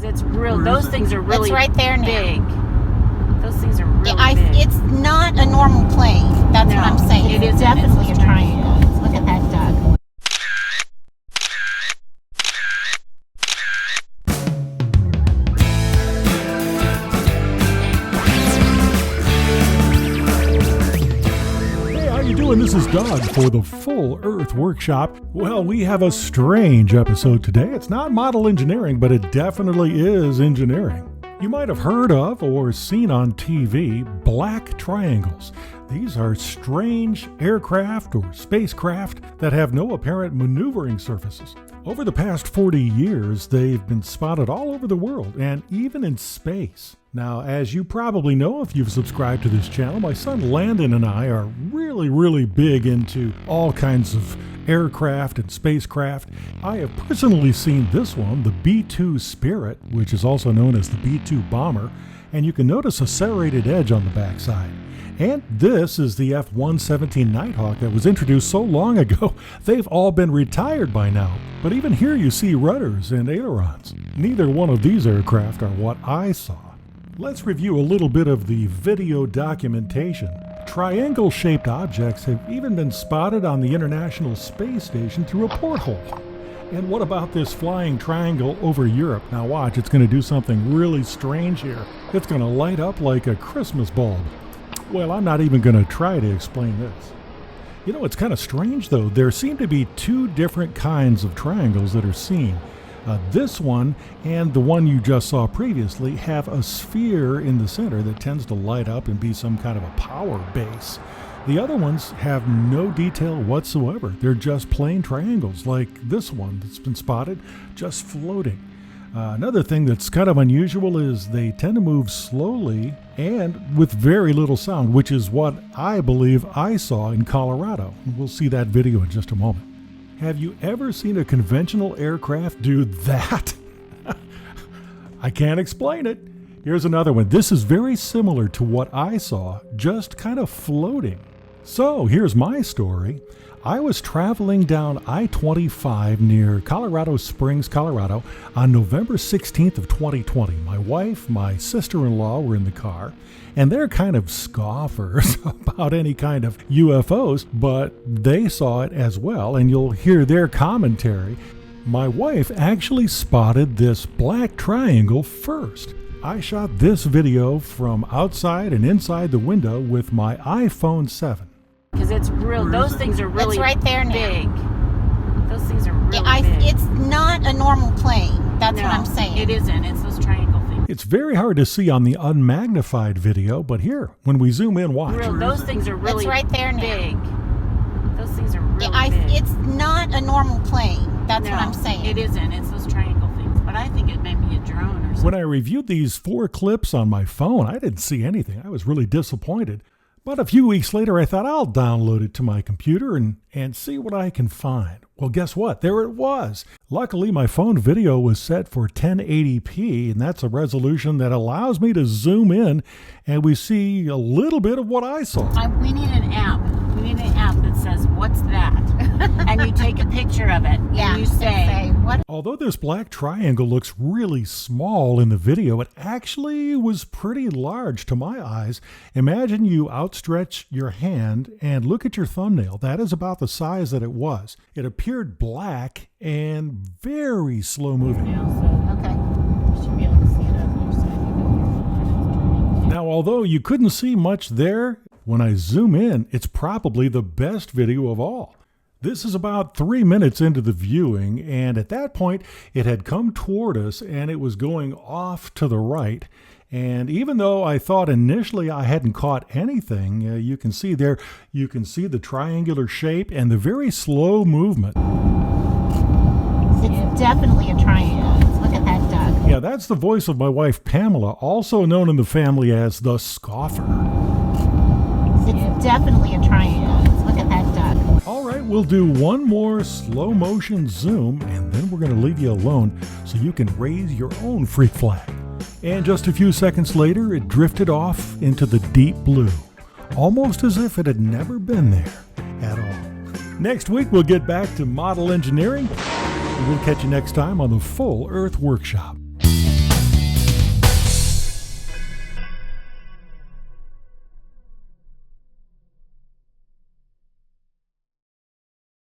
it's real. Those things are really It's right there now. big. Those things are really Yeah, big. it's not a normal plane. That's No, what I'm saying. it It's isn't. definitely It's a triangle. Look at that duck. This is Doug for the Full Earth Workshop. Well, we have a strange episode today. It's not model engineering, but it definitely is engineering. You might have heard of or seen on TV black triangles. These are strange aircraft or spacecraft that have no apparent maneuvering surfaces. Over the past 40 years, they've been spotted all over the world and even in space. Now, as you probably know if you've subscribed to this channel, my son Landon and I are really big into all kinds of aircraft and spacecraft. I have personally seen this one, the B-2 Spirit, which is also known as the B-2 Bomber, and you can notice a serrated edge on the backside. And this is the F-117 Nighthawk that was introduced so long ago, they've all been retired by now. But even here you see rudders and ailerons. Neither one of these aircraft are what I saw. Let's review a little bit of the video documentation. Triangle-shaped objects have even been spotted on the International Space Station through a porthole. And what about this flying triangle over Europe? Now watch, it's going to do something really strange here. It's going to light up like a Christmas bulb. Well, I'm not even going to try to explain this. You know, it's kind of strange though. There seem to be two different kinds of triangles that are seen. This one and the one you just saw previously have a sphere in the center that tends to light up and be some kind of a power base. The other ones have no detail whatsoever. They're just plain triangles like this one that's been spotted, just floating. Another thing that's kind of unusual is they tend to move slowly and with very little sound, which is what I believe I saw in Colorado. We'll see that video in just a moment. Have you ever seen a conventional aircraft do that? I can't explain it. Here's another one. This is very similar to what I saw, just kind of floating. So here's my story. I was traveling down I-25 near Colorado Springs, Colorado on November 16th of 2020. My wife, my sister-in-law were in the car, and they're kind of scoffers about any kind of UFOs, but they saw it as well, and you'll hear their commentary. My wife actually spotted this black triangle first. I shot this video from outside and inside the window with my iPhone 7. Because it's real. Those things are really It's right there now. big. Those things are really Yeah, big. it's not a normal plane. That's No, what I'm saying. It isn't. It's those triangle things. It's very hard to see on the unmagnified video, but here, when we zoom in, watch. Real. Those things are really It's right there now. big. Those things are really Yeah, big. it's not a normal plane. That's No, what I'm saying. It isn't. It's those triangle things. But I think it may be a drone or something. When I reviewed these 4 clips on my phone, I didn't see anything. I was really disappointed. But a few weeks later, I thought I'll download it to my computer and see what I can find. Well, guess what? There it was. Luckily, my phone video was set for 1080p, and that's a resolution that allows me to zoom in, and we see a little bit of what I saw. We need an app. We need an app that says, "What's that?" And you take a picture of it. Yeah, And you say, what? Although this black triangle looks really small in the video, it actually was pretty large to my eyes. Imagine you outstretch your hand and look at your thumbnail. That is about the size that it was. It appeared black and very slow moving. Okay. You should be able to see it on your side. Now, although you couldn't see much there, when I zoom in, it's probably the best video of all. This is about 3 minutes into the viewing, and at that point, it had come toward us and it was going off to the right. And even though I thought initially I hadn't caught anything, you can see there, you can see the triangular shape and the very slow movement. It's definitely a triangle. Look at that duck. Yeah, that's the voice of my wife, Pamela, also known in the family as the Scoffer. It's definitely a triangle. Look at that duck. All right, we'll do one more slow motion zoom, and then we're going to leave you alone so you can raise your own freak flag. And just a few seconds later, it drifted off into the deep blue, almost as if it had never been there at all. Next week, we'll get back to model engineering, and we'll catch you next time on the Full Earth Workshop.